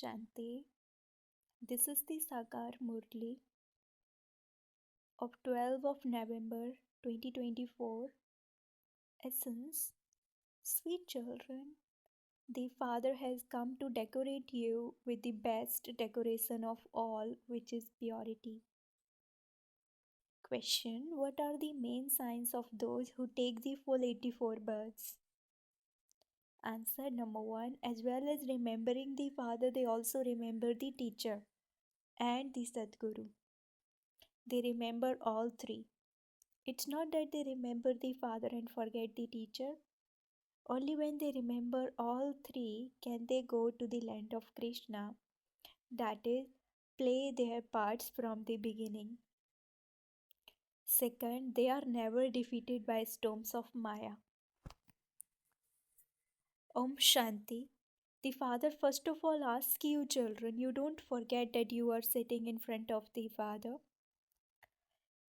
Shanti. This is the Sakar Murli of 12th of November 2024. Essence, sweet children, the Father has come to decorate you with the best decoration of all, which is purity. Question: what are the main signs of those who take the full 84 births? Answer number 1: as well as remembering the Father, they also remember the teacher and the Sadguru. They remember all three. It's not that they remember the Father and forget the teacher. Only when they remember all three can they go to the land of Krishna, that is, play their parts from the beginning. Second, they are never defeated by storms of Maya. Om Shanti. The Father first of all asks you, children, you don't forget that you are sitting in front of the Father,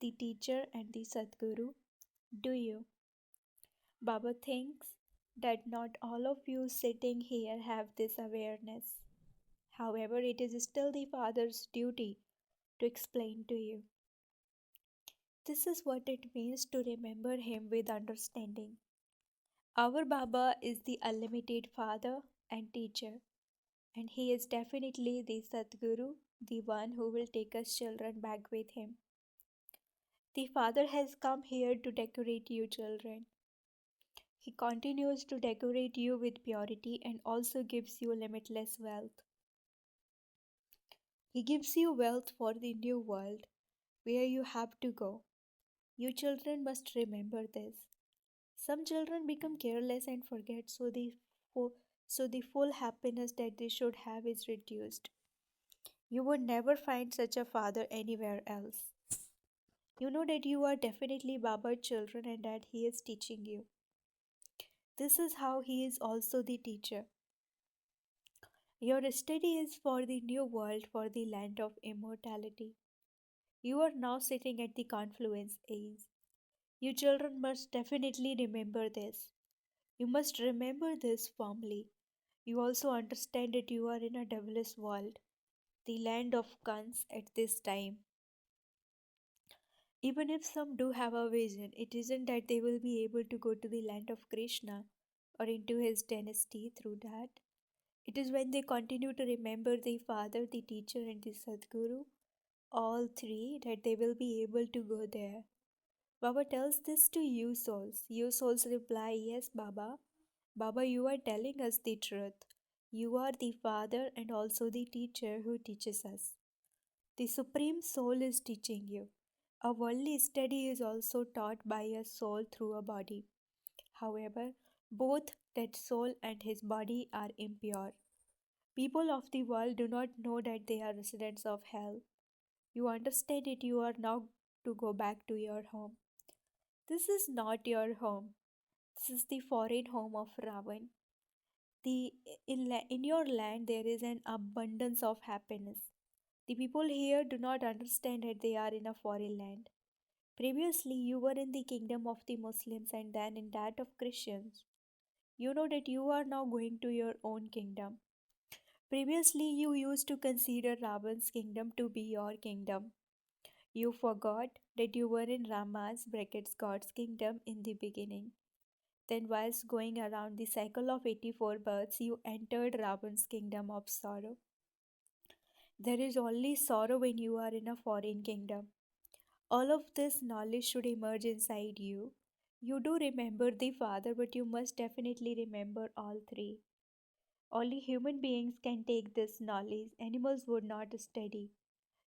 the teacher, and the Sadguru, do you? Baba thinks that not all of you sitting here have this awareness. However, it is still the Father's duty to explain to you. This is what it means to remember Him with understanding. Our Baba is the unlimited Father and teacher, and He is definitely the Sadguru, the one who will take us children back with Him. The Father has come here to decorate you, children. He continues to decorate you with purity and also gives you limitless wealth. He gives you wealth for the new world where you have to go. You children must remember this. Some children become careless and forget, so the full happiness that they should have is reduced. You would never find such a father anywhere else. You know that you are definitely Baba's children and that he is teaching you. This is how he is also the teacher. Your study is for the new world, for the land of immortality. You are now sitting at the confluence age. You children must definitely remember this. You must remember this firmly. You also understand that you are in a devil's world, the land of Kans at this time. Even if some do have a vision, it isn't that they will be able to go to the land of Krishna or into his dynasty through that. It is when they continue to remember the Father, the teacher, and the Sadguru, all three, that they will be able to go there. Baba tells this to you souls. You souls reply, yes, Baba. Baba, you are telling us the truth. You are the Father and also the teacher who teaches us. The Supreme Soul is teaching you. A worldly study is also taught by a soul through a body. However, both that soul and his body are impure. People of the world do not know that they are residents of hell. You understand it, you are now to go back to your home. This is not your home. This is the foreign home of Ravan. In your land there is an abundance of happiness. The people here do not understand that they are in a foreign land. Previously, you were in the kingdom of the Muslims and then in that of Christians. You know that you are now going to your own kingdom. Previously, you used to consider Ravan's kingdom to be your kingdom. You forgot that you were in Rama's God's kingdom in the beginning. Then, whilst going around the cycle of 84 births, you entered Ravan's kingdom of sorrow. There is only sorrow when you are in a foreign kingdom. All of this knowledge should emerge inside you. You do remember the Father, but you must definitely remember all three. Only human beings can take this knowledge, animals would not study.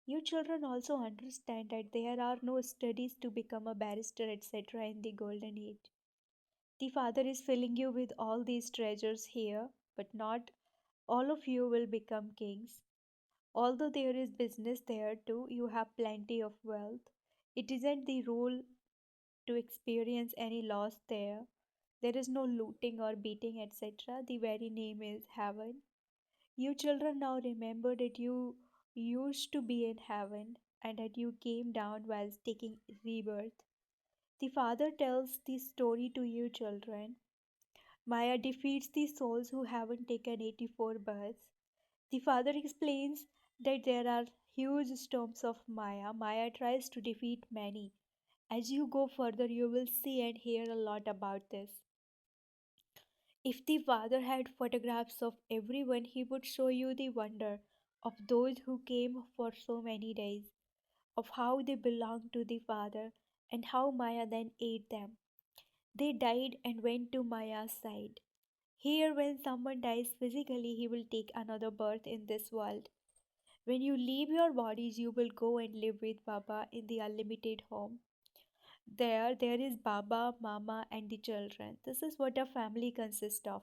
You children also understand that there are no studies to become a barrister, etc., in the golden age. The Father is filling you with all these treasures here, but not all of you will become kings. Although there is business there too, you have plenty of wealth. It isn't the rule to experience any loss there. There is no looting or beating, etc. The very name is heaven. You children now remember that you used to be in heaven and that you came down whilst taking rebirth. The Father tells the story to you children. Maya defeats the souls who haven't taken 84 births. The father explains that there are huge storms of Maya. Maya tries to defeat many. As you go further, you will see and hear a lot about this. If the father had photographs of everyone, he would show you the wonder of those who came for so many days, of how they belonged to the father, and how Maya then ate them. They died and went to Maya's side. Here, when someone dies physically, he will take another birth in this world. When you leave your bodies, you will go and live with Baba in the unlimited home. There is Baba, Mama, and the children. This is what a family consists of.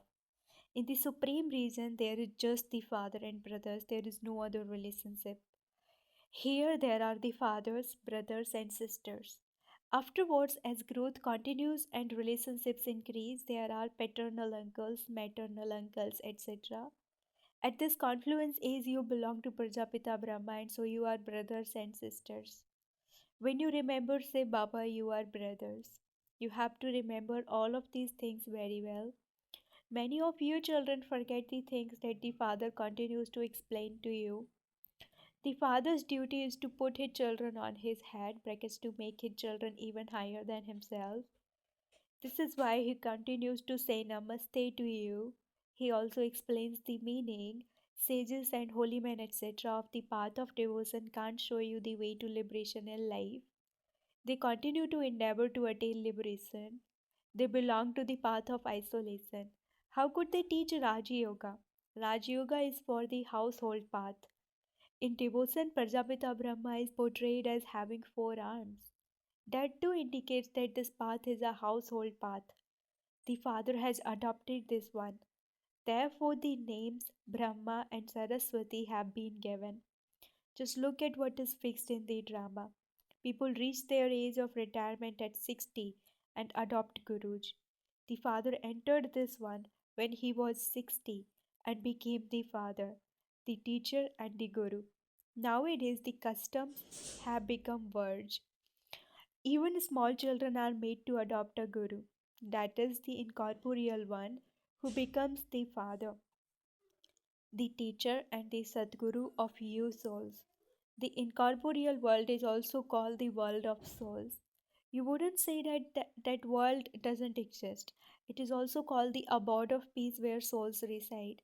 In the supreme region, there is just the father and brothers, there is no other relationship. Here, there are the fathers, brothers, and sisters. Afterwards, as growth continues and relationships increase, there are paternal uncles, maternal uncles, etc. At this confluence age, you belong to Prajapita Brahma, and so you are brothers and sisters. When you remember, say Baba, you are brothers. You have to remember all of these things very well. Many of you children forget the things that the father continues to explain to you. The father's duty is to put his children on his head, brackets to make his children even higher than himself. This is why he continues to say Namaste to you. He also explains the meaning. Sages and holy men, etc., of the path of devotion can't show you the way to liberation in life. They continue to endeavor to attain liberation. They belong to the path of isolation. How could they teach Raja Yoga? Raja Yoga is for the household path. In devotion, Prajapita Brahma is portrayed as having four arms. That too indicates that this path is a household path. The father has adopted this one. Therefore, the names Brahma and Saraswati have been given. Just look at what is fixed in the drama. People reach their age of retirement at 60 and adopt gurus. The father entered this one when he was 60 and became the father, the teacher, and the guru. Nowadays, the customs have become verge. Even small children are made to adopt a guru, that is, the incorporeal one who becomes the father, the teacher, and the Sadguru of you souls. The incorporeal world is also called the world of souls. You wouldn't say that world doesn't exist. It is also called the abode of peace where souls reside.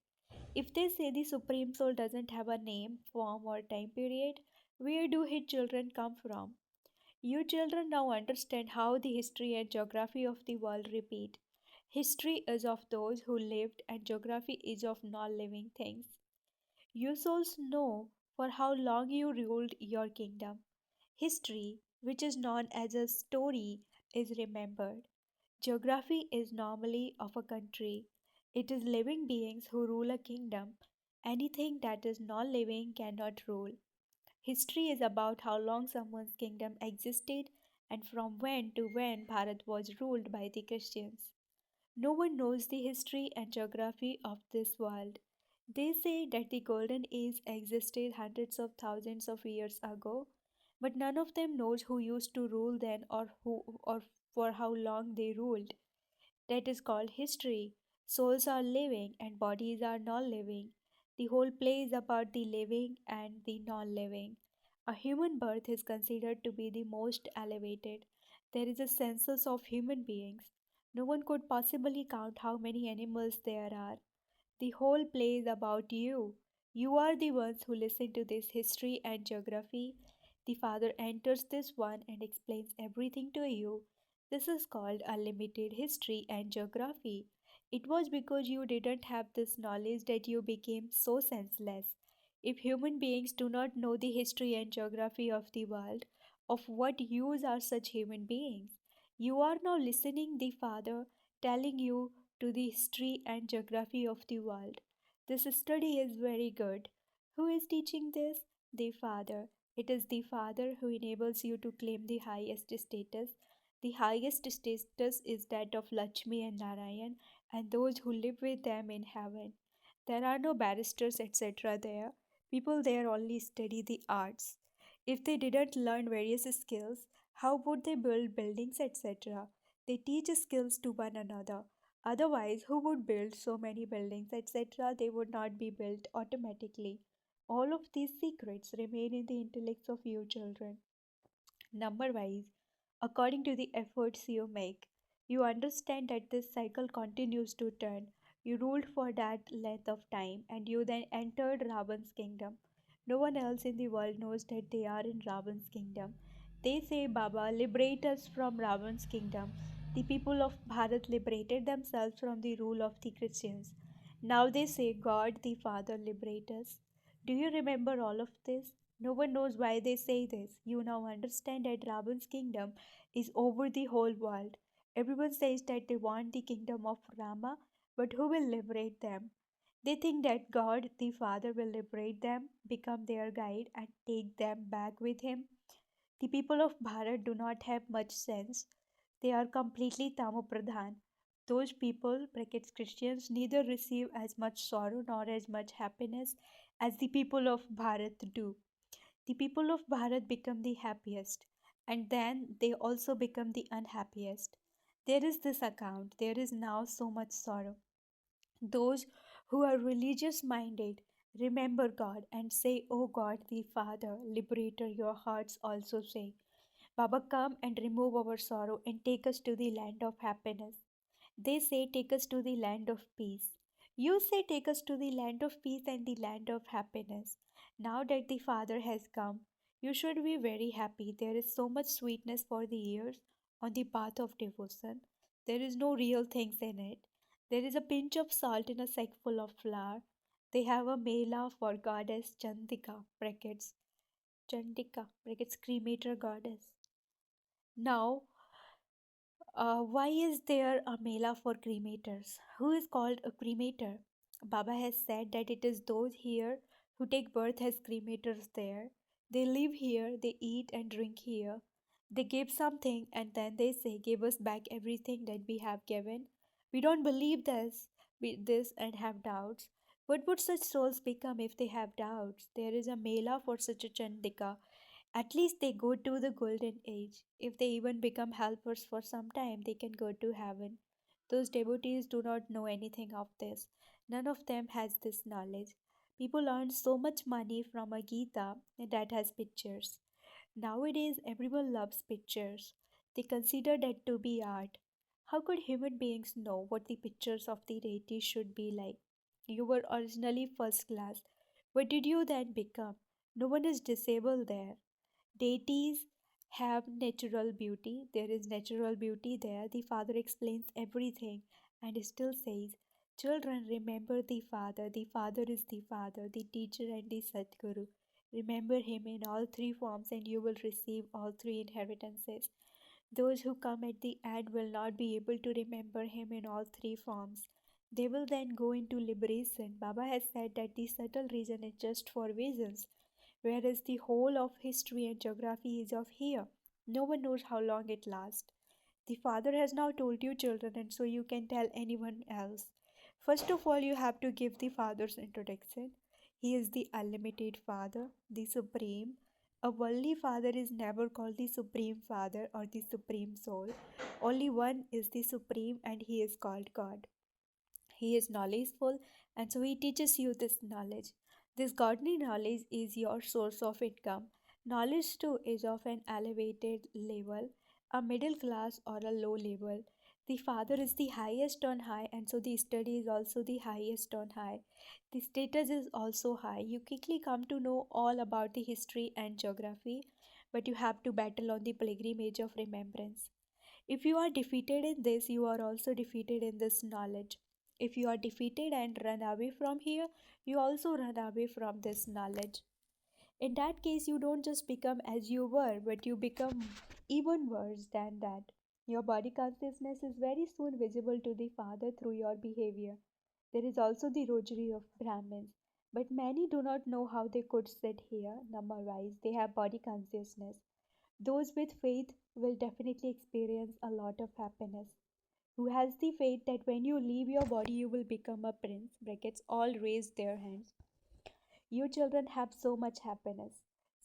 If they say the Supreme Soul doesn't have a name, form, or time period, where do his children come from? You children now understand how the history and geography of the world repeat. History is of those who lived, and geography is of non living things. You souls know for how long you ruled your kingdom. History, which is known as a story, is remembered. Geography is normally of a country. It is living beings who rule a kingdom. Anything that is non living cannot rule. History is about how long someone's kingdom existed and from when to when Bharat was ruled by the Christians. No one knows the history and geography of this world. They say that the Golden Age existed hundreds of thousands of years ago, but none of them knows who used to rule then or for how long they ruled. That is called history. Souls are living and bodies are non living. The whole play is about the living and the non living. A human birth is considered to be the most elevated. There is a census of human beings. No one could possibly count how many animals there are. The whole play is about you. You are the ones who listen to this history and geography. The Father enters this one and explains everything to you. This is called unlimited history and geography. It was because you didn't have this knowledge that you became so senseless. If human beings do not know the history and geography of the world, of what use are such human beings? You are now listening the Father telling you to the history and geography of the world. This study is very good. Who is teaching this? The Father. It is the Father who enables you to claim the highest status. The highest status is that of Lakshmi and Narayan and those who live with them in heaven. There are no barristers, etc. there. People there only study the arts. If they didn't learn various skills, how would they build buildings, etc.? They teach skills to one another. Otherwise, who would build so many buildings, etc.? They would not be built automatically. All of these secrets remain in the intellects of you children. Number wise, according to the efforts you make, you understand that this cycle continues to turn. You ruled for that length of time and you then entered Ravan's kingdom. No one else in the world knows that they are in Ravan's kingdom. They say, Baba, liberate us from Ravan's kingdom. The people of Bharat liberated themselves from the rule of the Christians. Now they say, God the Father liberate us. Do you remember all of this? No one knows why they say this. You now understand that Ravan's kingdom is over the whole world. Everyone says that they want the kingdom of Rama, but who will liberate them? They think that God the Father will liberate them, become their guide, and take them back with him. The people of Bharat do not have much sense. They are completely tamopradhan. Those people, brackets Christians, neither receive as much sorrow nor as much happiness as the people of Bharat do. The people of Bharat become the happiest, and then they also become the unhappiest. There is this account, there is now so much sorrow. Those who are religious minded remember God and say, O God the Father, liberator, your hearts also say, Baba, come and remove our sorrow and take us to the land of happiness. They say, take us to the land of peace. You say, take us to the land of peace and the land of happiness. Now that the Father has come, you should be very happy. There is so much sweetness for the ears on the path of devotion. There is no real things in it. There is a pinch of salt in a sack full of flour. They have a mela for goddess Chandika, brackets, Chandika, brackets, cremator goddess. Now, why is there a mela for cremators? Who is called a cremator? Baba has said that it is those here who take birth as cremators there. They live here, they eat and drink here. They give something and then they say, give us back everything that we have given. We don't believe this and have doubts. What would such souls become if they have doubts? There is a mela for such a Chandika. At least they go to the golden age. If they even become helpers for some time, they can go to heaven. Those devotees do not know anything of this. None of them has this knowledge. People earn so much money from a Gita that has pictures. Nowadays, everyone loves pictures. They consider that to be art. How could human beings know what the pictures of the deities should be like? You were originally first class. What did you then become? No one is disabled there. Deities have natural beauty. There is natural beauty there. The Father explains everything and still says, children, remember the Father. The Father is the Father, the teacher, and the Sadguru. Remember him in all three forms, and you will receive all three inheritances. Those who come at the end will not be able to remember him in all three forms. They will then go into liberation. Baba has said that the subtle reason is just for visions, whereas the whole of history and geography is of here. No one knows how long it lasts. The Father has now told you, children, and so you can tell anyone else. First of all, you have to give the Father's introduction. He is the unlimited Father, the Supreme. A worldly Father is never called the Supreme Father or the Supreme Soul. Only one is the Supreme, and he is called God. He is knowledgeful, and so he teaches you this knowledge. This godly knowledge is your source of income. Knowledge too is of an elevated level, a middle class or a low level. The Father is the highest on high, and so the study is also the highest on high. The status is also high. You quickly come to know all about the history and geography, but you have to battle on the pilgrimage of remembrance. If you are defeated in this, you are also defeated in this knowledge. If you are defeated and run away from here, you also run away from this knowledge. In that case, you don't just become as you were, but you become even worse than that. Your body consciousness is very soon visible to the Father through your behavior. There is also the rosary of Brahmins, but many do not know how they could sit here, number wise. They have body consciousness. Those with faith will definitely experience a lot of happiness. Who has the faith that when you leave your body you will become a prince? Brackets all raise their hands. You children have so much happiness.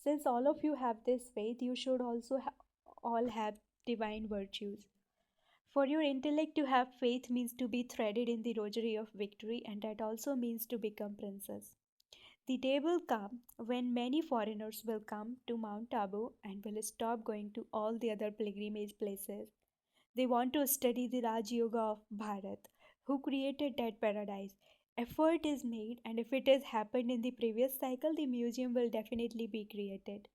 Since all of you have this faith, you should also all have divine virtues. For your intellect to have faith means to be threaded in the rosary of victory, and that also means to become princess. The day will come when many foreigners will come to Mount Abu and will stop going to all the other pilgrimage places. They want to study the Raj Yoga of Bharat. Who created that paradise? Effort is made, and if it has happened in the previous cycle, the museum will definitely be created.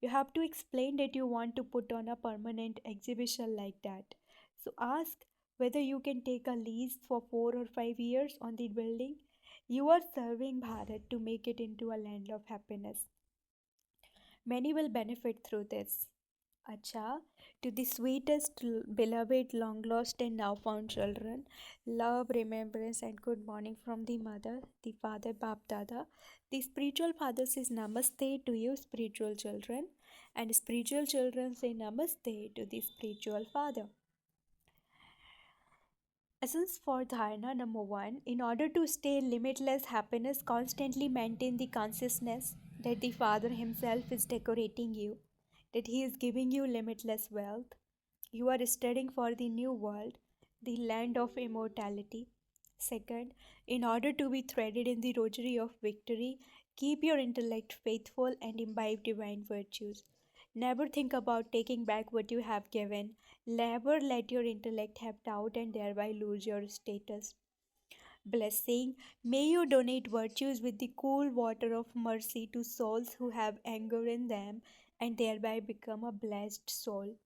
You have to explain that you want to put on a permanent exhibition like that. So ask whether you can take a lease for 4 or 5 years on the building. You are serving Bharat to make it into a land of happiness. Many will benefit through this. Acha, to the sweetest, beloved, long lost, and now found children, love, remembrance, and good morning from the mother, the father, Bap Dada. The spiritual father says Namaste to you, spiritual children, and spiritual children say Namaste to the spiritual father. Essence for dharana number one: in order to stay limitless happiness, constantly maintain the consciousness that the Father Himself is decorating you, that He is giving you limitless wealth. You are studying for the new world, the land of immortality. Second, in order to be threaded in the rosary of victory, keep your intellect faithful and imbibe divine virtues. Never think about taking back what you have given. Never let your intellect have doubt and thereby lose your status. Blessing: may you donate virtues with the cool water of mercy to souls who have anger in them and thereby become a blessed soul.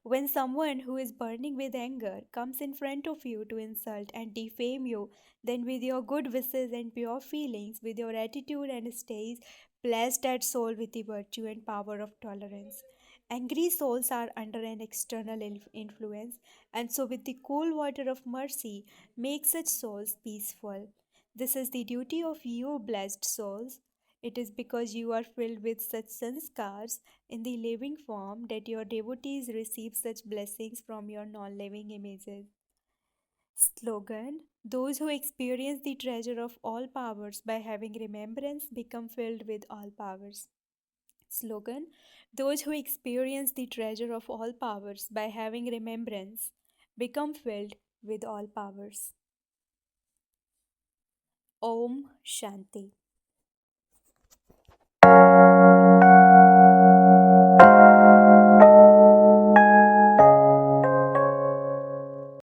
When someone who is burning with anger comes in front of you to insult and defame you, then with your good wishes and pure feelings, with your attitude and stays, bless that soul with the virtue and power of tolerance. Angry souls are under an external influence, and so with the cool water of mercy, make such souls peaceful. This is the duty of you, blessed souls. It is because you are filled with such sanskars in the living form that your devotees receive such blessings from your non living images. Slogan: those who experience the treasure of all powers by having remembrance become filled with all powers. Slogan: those who experience the treasure of all powers by having remembrance become filled with all powers. Om Shanti.